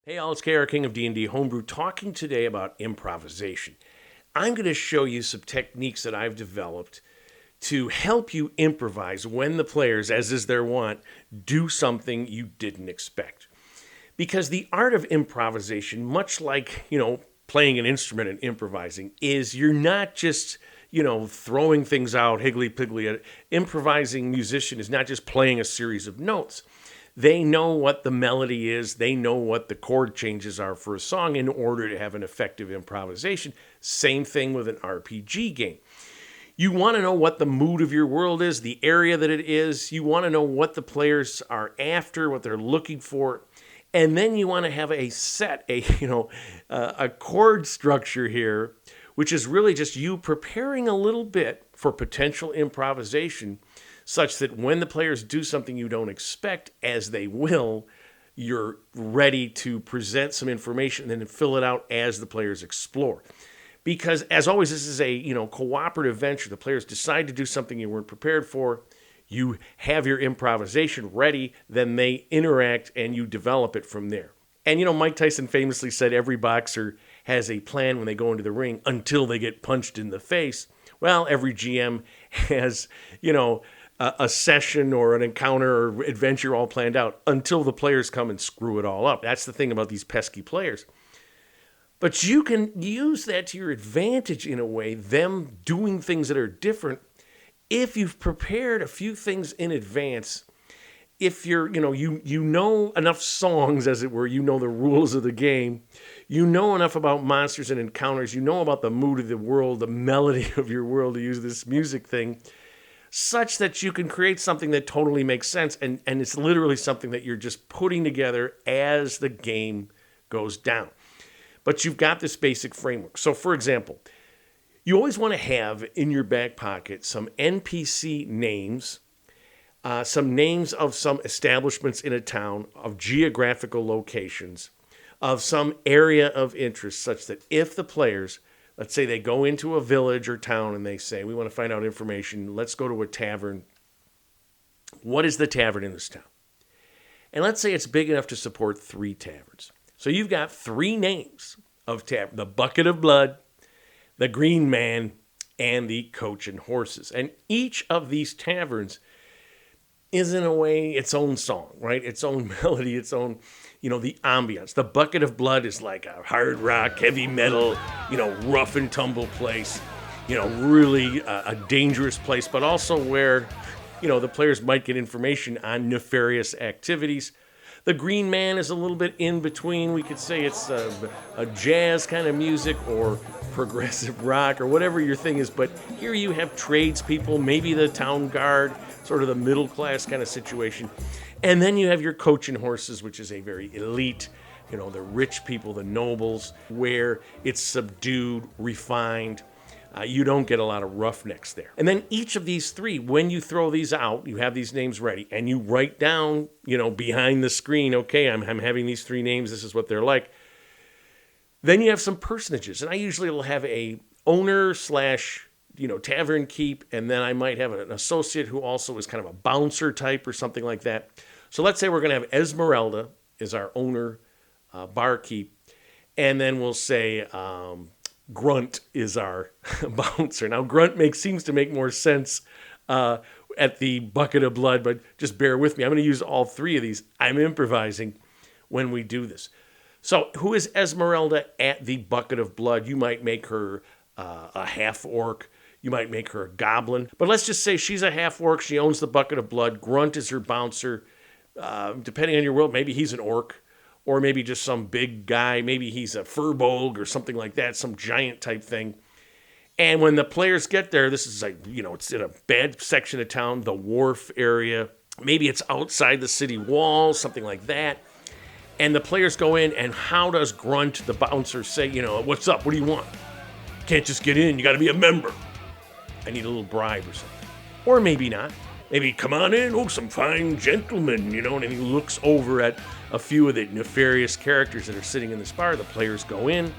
Hey all, it's KR King of D&D Homebrew talking today about improvisation. I'm going to show you some techniques that I've developed to help you improvise when the players, as is their wont, do something you didn't expect. Because the art of improvisation, much like, playing an instrument and improvising, is you're not just, throwing things out higgly-piggly. An improvising musician is not just playing a series of notes. They know what the melody is. They know what the chord changes are for a song in order to have an effective improvisation. Same thing with an RPG game. You want to know what the mood of your world is, the area that it is. You want to know what the players are after, what they're looking for. And then you want to have a chord structure here, which is really just you preparing a little bit for potential improvisation, such that when the players do something you don't expect, as they will, you're ready to present some information and then fill it out as the players explore. Because, as always, this is a cooperative venture. The players decide to do something you weren't prepared for. You have your improvisation ready, then they interact and you develop it from there. And, Mike Tyson famously said every boxer has a plan when they go into the ring until they get punched in the face. Well, every GM has, a session or an encounter or adventure all planned out until the players come and screw it all up. That's the thing about these pesky players. But you can use that to your advantage in a way, them doing things that are different, if you've prepared a few things in advance. If you're, you know enough songs, as it were, you know the rules of the game, you know enough about monsters and encounters, you know about the mood of the world, the melody of your world, to use this music thing, such that you can create something that totally makes sense, and it's literally something that you're just putting together as the game goes down. But you've got this basic framework. So, for example, you always want to have in your back pocket some NPC names, some names of some establishments in a town, of geographical locations, of some area of interest, such that if the players, let's say they go into a village or town and they say, we want to find out information, let's go to a tavern. What is the tavern in this town? And let's say it's big enough to support 3 taverns. So you've got 3 names of tavern: the Bucket of Blood, the Green Man, and the Coach and Horses. And each of these taverns is, in a way, its own song, right? Its own melody, its own, the ambiance. The Bucket of Blood is like a hard rock, heavy metal, rough and tumble place, really a dangerous place, but also where, the players might get information on nefarious activities. The Green Man is a little bit in between. We could say it's a jazz kind of music or progressive rock or whatever your thing is. But here you have tradespeople, maybe the town guard, sort of the middle class kind of situation. And then you have your Coach and Horses, which is a very elite, the rich people, the nobles, where it's subdued, refined. You don't get a lot of roughnecks there. And then each of these 3, when you throw these out, you have these names ready, and you write down, behind the screen, okay, I'm having these 3 names, this is what they're like. Then you have some personages, and I usually will have a owner / tavern keep, and then I might have an associate who also is kind of a bouncer type or something like that. So let's say we're going to have Esmeralda is our owner, barkeep, and then we'll say Grunt is our bouncer. Now, Grunt seems to make more sense at the Bucket of Blood, but just bear with me. I'm going to use all 3 of these. I'm improvising when we do this. So who is Esmeralda at the Bucket of Blood? You might make her a half-orc. You might make her a goblin. But let's just say she's a half-orc. She owns the Bucket of Blood. Grunt is her bouncer. Depending on your world, maybe he's an orc. Or maybe just some big guy. Maybe he's a furbolg or something like that, some giant type thing. And when the players get there, this is like, it's in a bad section of town, the wharf area. Maybe it's outside the city walls, something like that. And the players go in, and how does Grunt, the bouncer, say, what's up? What do you want? Can't just get in. You got to be a member. I need a little bribe or something. Or maybe not. Maybe, come on in. Oh, some fine gentlemen, and he looks over at a few of the nefarious characters that are sitting in this bar. The players go in.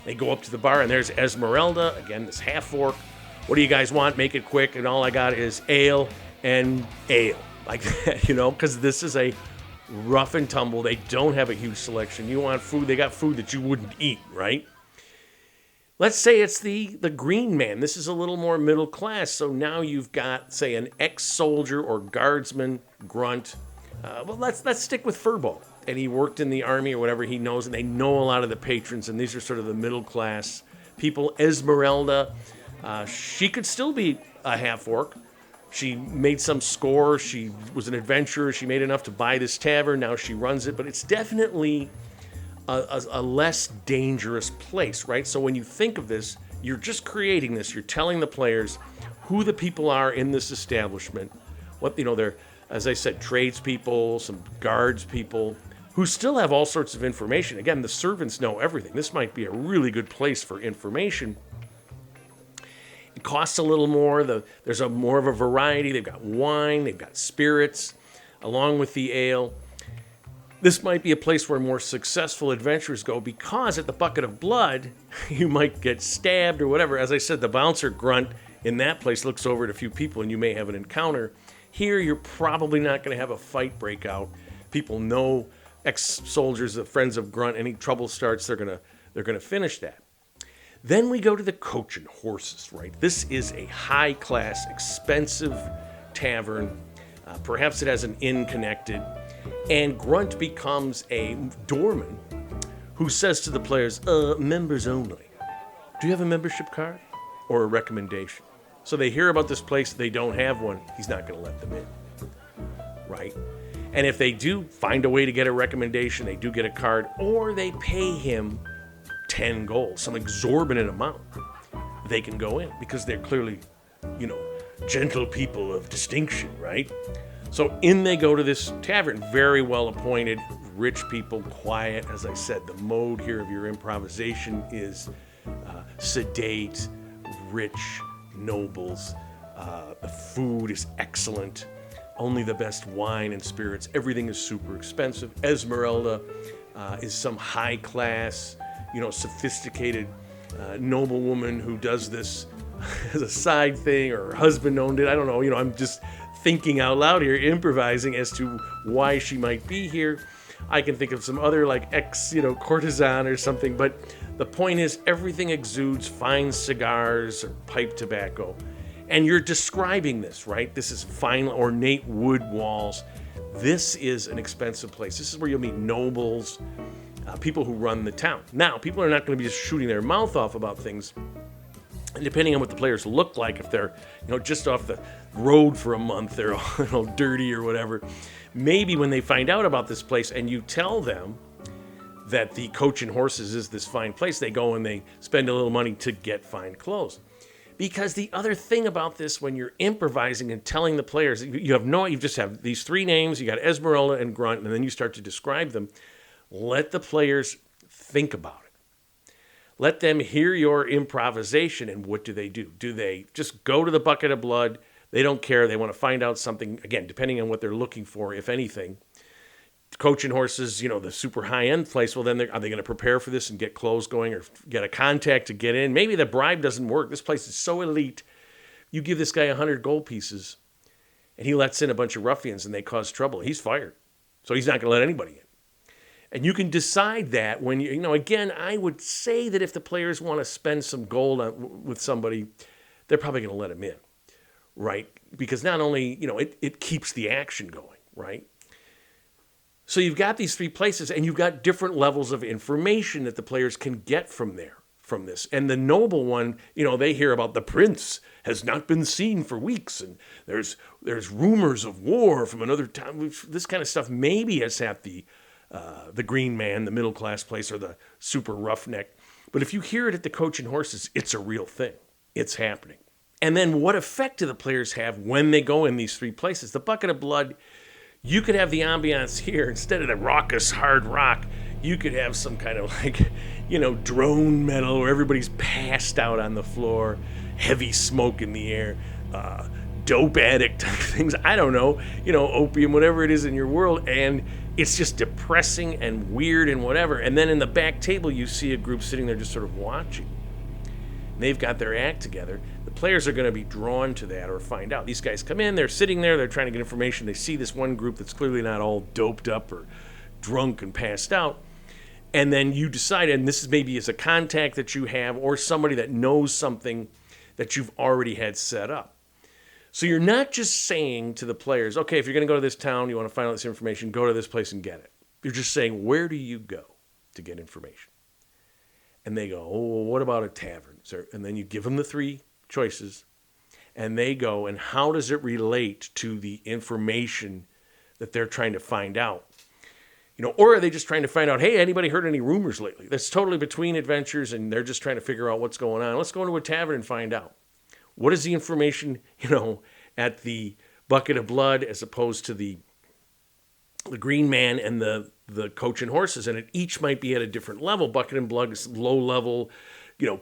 They go up to the bar, and there's Esmeralda, again, this half-orc. What do you guys want? Make it quick. And all I got is ale and ale. Like that, because this is a rough and tumble. They don't have a huge selection. You want food, they got food that you wouldn't eat, right? Let's say it's the green man. This is a little more middle class. So now you've got, say, an ex-soldier or guardsman, grunt. Well, let's stick with Fizban. And he worked in the army or whatever he knows, and they know a lot of the patrons, and these are sort of the middle class people. Esmeralda, she could still be a half-orc. She made some score. She was an adventurer. She made enough to buy this tavern. Now she runs it, but it's definitely a less dangerous place, right? So when you think of this, you're just creating this. You're telling the players who the people are in this establishment. What, they're, as I said, tradespeople, some guards people, who still have all sorts of information. Again, the servants know everything. This might be a really good place for information. It costs a little more. There's more of a variety. They've got wine, they've got spirits, along with the ale. This might be a place where more successful adventurers go, because at the Bucket of Blood, you might get stabbed or whatever. As I said, the bouncer grunt in that place looks over at a few people and you may have an encounter. Here, you're probably not going to have a fight break out. People know, ex-soldiers, the friends of grunt, any trouble starts, they're gonna finish that. Then we go to the Coach and Horses, right? This is a high-class, expensive tavern. Perhaps it has an inn connected. And Grunt becomes a doorman who says to the players, members only. Do you have a membership card or a recommendation? So they hear about this place, they don't have one, he's not going to let them in, right? And if they do find a way to get a recommendation, they do get a card, or they pay him 10 gold, some exorbitant amount, they can go in because they're clearly, gentle people of distinction, right? So in they go to this tavern, very well appointed, rich people, quiet. As I said, the mode here of your improvisation is sedate, rich, nobles. The food is excellent. Only the best wine and spirits. Everything is super expensive. Esmeralda is some high class, sophisticated noblewoman who does this as a side thing, or her husband owned it. I don't know. I'm just thinking out loud here, improvising as to why she might be here. I can think of some other courtesan or something, but the point is everything exudes fine cigars or pipe tobacco. And you're describing this, right? This is fine, ornate wood walls. This is an expensive place. This is where you'll meet nobles, people who run the town. Now, people are not going to be just shooting their mouth off about things. And depending on what the players look like, if they're, just off the road for a month, they're all dirty or whatever. Maybe when they find out about this place and you tell them that the Coach and Horses is this fine place, they go and they spend a little money to get fine clothes. Because the other thing about this, when you're improvising and telling the players, you just have these three names, you got Esmeralda and Grunt, and then you start to describe them. Let the players think about it. Let them hear your improvisation, and what do? Do they just go to the Bucket of Blood? They don't care. They want to find out something, again, depending on what they're looking for, if anything. Coach and Horses, the super high-end place, well, then are they going to prepare for this and get clothes going or get a contact to get in? Maybe the bribe doesn't work. This place is so elite. You give this guy 100 gold pieces, and he lets in a bunch of ruffians, and they cause trouble. He's fired. So he's not going to let anybody in. And you can decide that when again, I would say that if the players want to spend some gold with somebody, they're probably going to let him in, right? Because not only, it keeps the action going, right? So you've got these three places, and you've got different levels of information that the players can get from this. And the noble one, they hear about the prince has not been seen for weeks, and there's rumors of war from another town. This kind of stuff maybe is at the green man, the middle class place, or the super roughneck. But if you hear it at the Coach and Horses, it's a real thing. It's happening. And then what effect do the players have when they go in these three places? The Bucket of Blood, you could have the ambiance here. Instead of the raucous hard rock, you could have some kind of drone metal where everybody's passed out on the floor, heavy smoke in the air, dope addict type things. I don't know, opium, whatever it is in your world. And it's just depressing and weird and whatever. And then in the back table, you see a group sitting there just sort of watching. and they've got their act together, the players are going to be drawn to that or find out. These guys come in, they're sitting there, they're trying to get information. They see this one group that's clearly not all doped up or drunk and passed out. And then you decide, and this is maybe as a contact that you have or somebody that knows something that you've already had set up. So you're not just saying to the players, okay, if you're going to go to this town, you want to find out this information, go to this place and get it. You're just saying, where do you go to get information? And they go, oh, well, what about a tavern, sir? And then you give them the 3 choices, and they go, and how does it relate to the information that they're trying to find out? Or are they just trying to find out, hey, anybody heard any rumors lately? That's totally between adventures, and they're just trying to figure out what's going on. Let's go into a tavern and find out. What is the information, at the bucket of blood as opposed to the green man and the coach and horses? And it each might be at a different level. Bucket and blood is low level,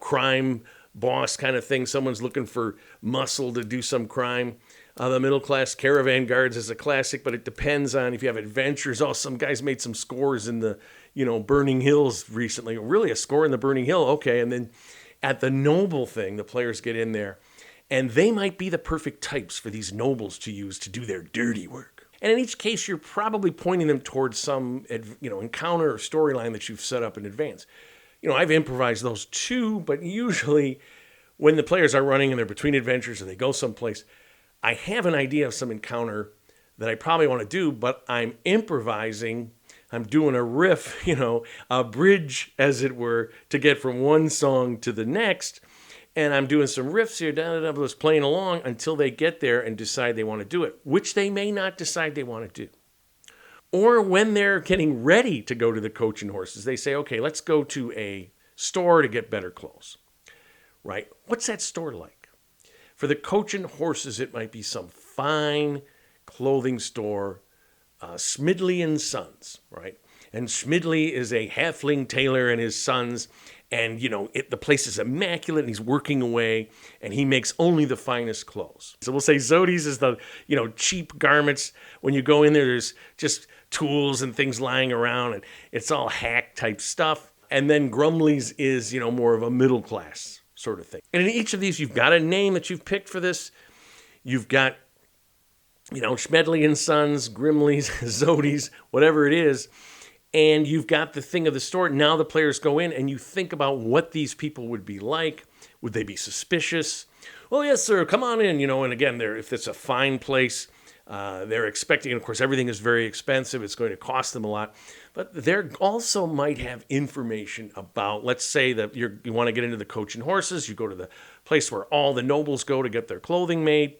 crime boss kind of thing. Someone's looking for muscle to do some crime. The middle class caravan guards is a classic, but it depends on if you have adventures. Oh, some guys made some scores in the, Burning Hills recently. Really, a score in the Burning Hill? Okay. And then at the noble thing, the players get in there, and they might be the perfect types for these nobles to use to do their dirty work. And in each case, you're probably pointing them towards some, encounter or storyline that you've set up in advance. I've improvised those too, but usually when the players are running and they're between adventures or they go someplace, I have an idea of some encounter that I probably want to do, but I'm improvising. I'm doing a riff, a bridge, as it were, to get from one song to the next. And I'm doing some riffs here, just playing along until they get there and decide they want to do it, which they may not decide they want to do. Or when they're getting ready to go to the coach and horses, they say, okay, let's go to a store to get better clothes, right? What's that store like? For the coach and horses, it might be some fine clothing store, Smidley and Sons, right? And Smidley is a halfling tailor and his sons, and, the place is immaculate, and he's working away, and he makes only the finest clothes. So we'll say Zodi's is the, cheap garments. When you go in there, there's just tools and things lying around, and it's all hack type stuff. And then Grumley's is, more of a middle class sort of thing. And in each of these, you've got a name that you've picked for this. You've got, Schmedley and Sons, Grimley's, Zodi's, whatever it is. And you've got the thing of the store. Now the players go in and you think about what these people would be like. Would they be suspicious? Well, yes, sir. Come on in. And again, if it's a fine place, they're expecting, and of course, everything is very expensive. It's going to cost them a lot. But they also might have information about, let's say that you want to get into the coach and horses. You go to the place where all the nobles go to get their clothing made,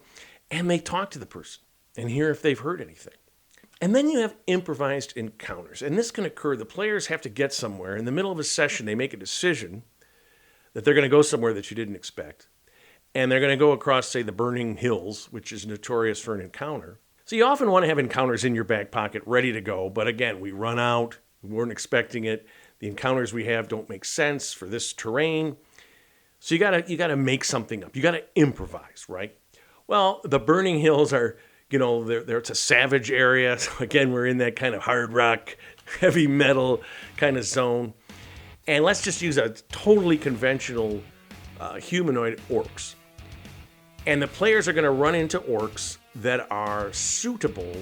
and they talk to the person and hear if they've heard anything. And then you have improvised encounters. And this can occur. The players have to get somewhere. In the middle of a session, they make a decision that they're going to go somewhere that you didn't expect. And they're going to go across, say, the Burning Hills, which is notorious for an encounter. So you often want to have encounters in your back pocket ready to go. But again, we run out. We weren't expecting it. The encounters we have don't make sense for this terrain. So you gotta make something up. You got to improvise, right? Well, the Burning Hills are... it's a savage area. So again, we're in that kind of hard rock, heavy metal kind of zone. And let's just use a totally conventional humanoid orcs. And the players are going to run into orcs that are suitable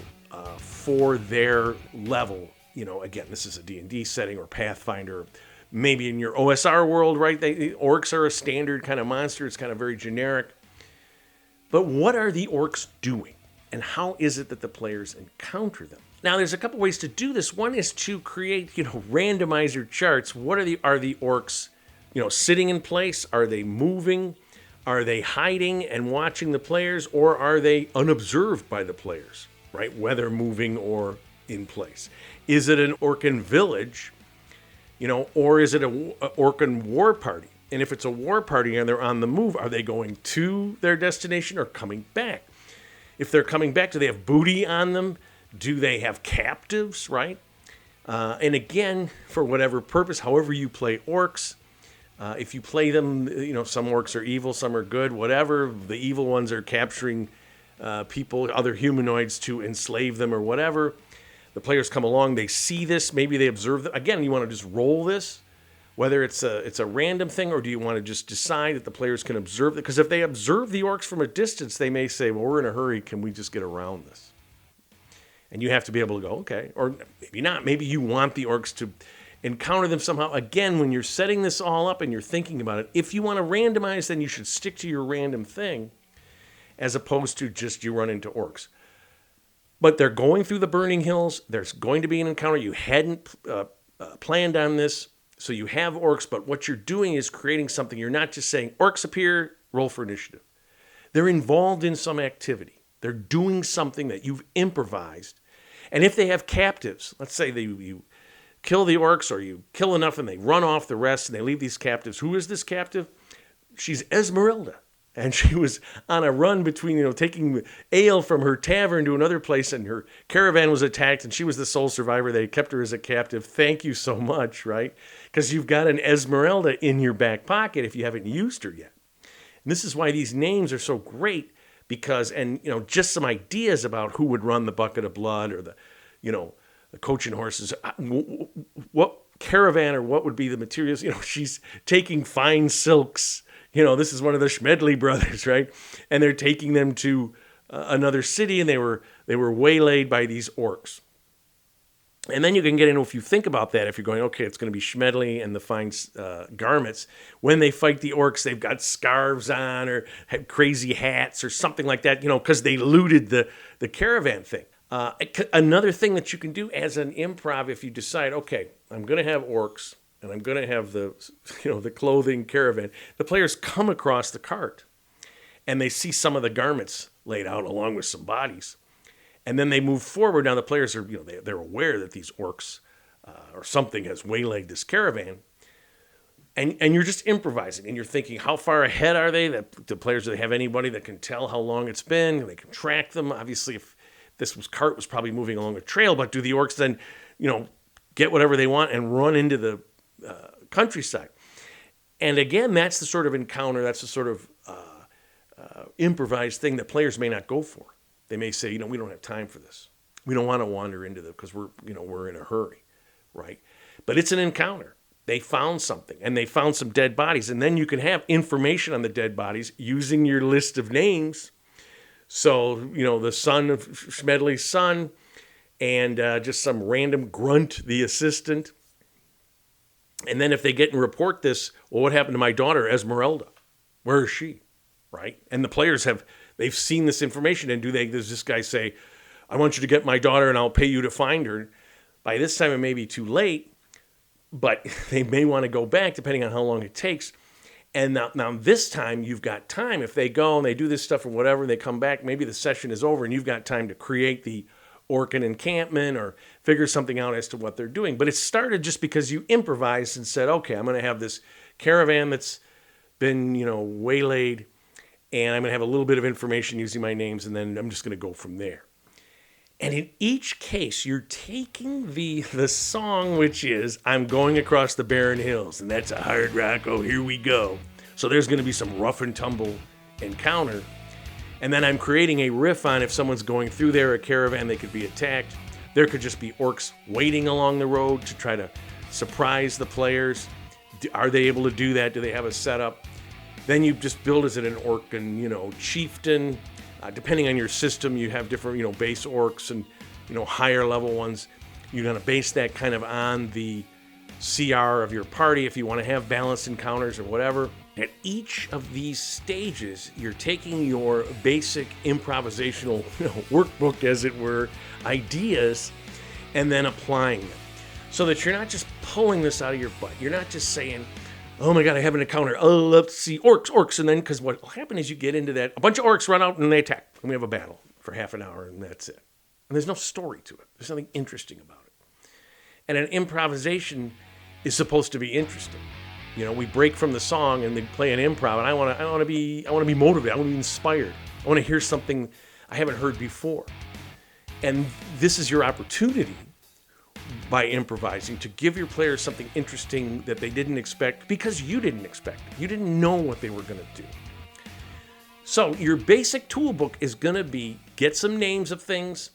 for their level. Again, this is a D&D setting or Pathfinder. Maybe in your OSR world, right? Orcs are a standard kind of monster. It's kind of very generic. But what are the orcs doing? And how is it that the players encounter them? Now, there's a couple ways to do this. One is to create, randomizer charts. What are the orcs, sitting in place? Are they moving? Are they hiding and watching the players? Or are they unobserved by the players, right? Whether moving or in place. Is it an Orcan village, or is it an Orcan war party? And if it's a war party and they're on the move, are they going to their destination or coming back? If they're coming back, do they have booty on them? Do they have captives, right? And again, for whatever purpose, however you play orcs, if you play them, some orcs are evil, some are good, whatever. The evil ones are capturing people, other humanoids to enslave them or whatever. The players come along, they see this, maybe they observe them. Again, you want to just roll this. Whether it's a random thing, or do you want to just decide that the players can observe it? Because if they observe the orcs from a distance, they may say, well, we're in a hurry. Can we just get around this? And you have to be able to go, okay. Or maybe not. Maybe you want the orcs to encounter them somehow. Again, when you're setting this all up and you're thinking about it, if you want to randomize, then you should stick to your random thing as opposed to just you run into orcs. But they're going through the burning hills. There's going to be an encounter. You hadn't planned on this. So you have orcs, but what you're doing is creating something. You're not just saying, orcs appear, roll for initiative. They're involved in some activity. They're doing something that you've improvised. And if they have captives, let's say you kill the orcs, or you kill enough and they run off the rest and they leave these captives. Who is this captive? She's Esmeralda. And she was on a run between, taking ale from her tavern to another place, and her caravan was attacked, and she was the sole survivor. They kept her as a captive. Thank you so much, right? Because you've got an Esmeralda in your back pocket if you haven't used her yet. And this is why these names are so great, because, and, just some ideas about who would run the bucket of blood, or the coaching horses. What caravan, or what would be the materials? She's taking fine silks. This is one of the Schmedley brothers, right? And they're taking them to another city, and they were waylaid by these orcs. And then you can get into, if you think about that, if you're going, okay, it's going to be Schmedley and the fine garments. When they fight the orcs, they've got scarves on, or have crazy hats or something like that, because they looted the caravan thing. Another thing that you can do as an improv, if you decide, okay, I'm going to have orcs, and I'm going to have the clothing caravan. The players come across the cart, and they see some of the garments laid out along with some bodies, and then they move forward. Now the players are, they're aware that these orcs or something has waylaid this caravan, and you're just improvising, and you're thinking, how far ahead are they? That the players, do they have anybody that can tell how long it's been? They can track them. Obviously, if this cart was probably moving along a trail, but do the orcs then, get whatever they want and run into the countryside? And again, that's the sort of encounter, that's the sort of improvised thing that players may not go for. They may say, we don't have time for this. We don't want to wander into them because we're in a hurry, right? But it's an encounter. They found something, and they found some dead bodies, and then you can have information on the dead bodies using your list of names. So, the son of Schmedley's son, and just some random grunt, the assistant. And then if they get and report this, well, what happened to my daughter, Esmeralda? Where is she? Right? And the players they've seen this information, and does this guy say, I want you to get my daughter and I'll pay you to find her? By this time it may be too late, but they may want to go back depending on how long it takes. And now this time you've got time. If they go and they do this stuff or whatever, and they come back, maybe the session is over and you've got time to create the Orcan encampment or figure something out as to what they're doing. But it started just because you improvised and said, okay, I'm going to have this caravan that's been, waylaid, and I'm going to have a little bit of information using my names, and then I'm just going to go from there. And in each case, you're taking the song, which is, I'm going across the barren hills, and that's a hard rock, oh, here we go. So there's going to be some rough and tumble encounter. And then I'm creating a riff on if someone's going through there, a caravan, they could be attacked. There could just be orcs waiting along the road to try to surprise the players. Are they able to do that? Do they have a setup? Then you just build as an Orcan, chieftain. Depending on your system, you have different, base orcs and, higher level ones. You're going to base that kind of on the CR of your party if you want to have balanced encounters or whatever. At each of these stages, you're taking your basic improvisational workbook, as it were, ideas, and then applying them. So that you're not just pulling this out of your butt. You're not just saying, oh my God, I have an encounter. Oh, let's see, orcs. And then, because what will happen is you get into that, a bunch of orcs run out and they attack. And we have a battle for half an hour, and that's it. And there's no story to it. There's nothing interesting about it. And an improvisation is supposed to be interesting. We break from the song and they play an improv, and I want to be motivated. I want to be inspired. I want to hear something I haven't heard before. And this is your opportunity by improvising to give your players something interesting that they didn't expect because you didn't expect it. You didn't know what they were going to do. So your basic toolbook is going to be get some names of things,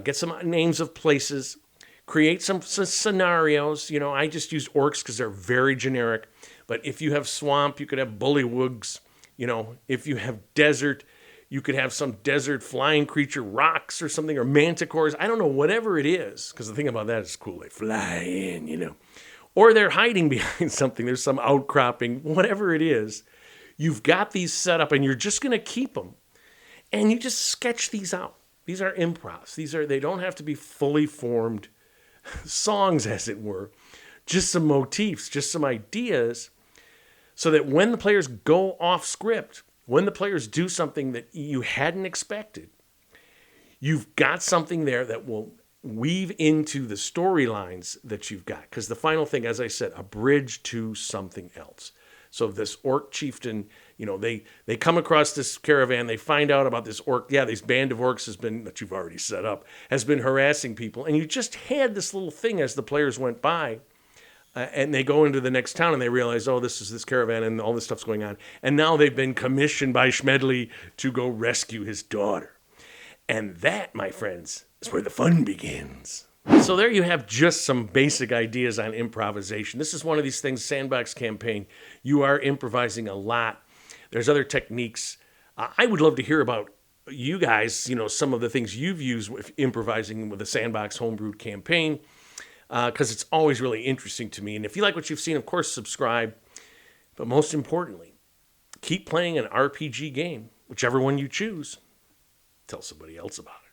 get some names of places, create some scenarios. I just use orcs because they're very generic. But if you have swamp, you could have bullywugs. If you have desert, you could have some desert flying creature, rocks or something, or manticores. I don't know, whatever it is. Because the thing about that is cool. They fly in, Or they're hiding behind something. There's some outcropping, whatever it is. You've got these set up and you're just going to keep them. And you just sketch these out. These are improvs. They don't have to be fully formed songs, as it were. Just some motifs, just some ideas, so that when the players go off script, when the players do something that you hadn't expected, you've got something there that will weave into the storylines that you've got. Because the final thing, as I said, a bridge to something else. So this orc chieftain, they come across this caravan, they find out about this orc. Yeah, this band of orcs that you've already set up, has been harassing people. And you just had this little thing as the players went by. And they go into the next town and they realize, oh, this is this caravan and all this stuff's going on. And now they've been commissioned by Schmedley to go rescue his daughter. And that, my friends, is where the fun begins. So there you have just some basic ideas on improvisation. This is one of these things, sandbox campaign. You are improvising a lot. There's other techniques. I would love to hear about you guys, some of the things you've used with improvising with the sandbox homebrewed campaign. Because it's always really interesting to me. And if you like what you've seen, of course, subscribe. But most importantly, keep playing an RPG game, whichever one you choose. Tell somebody else about it.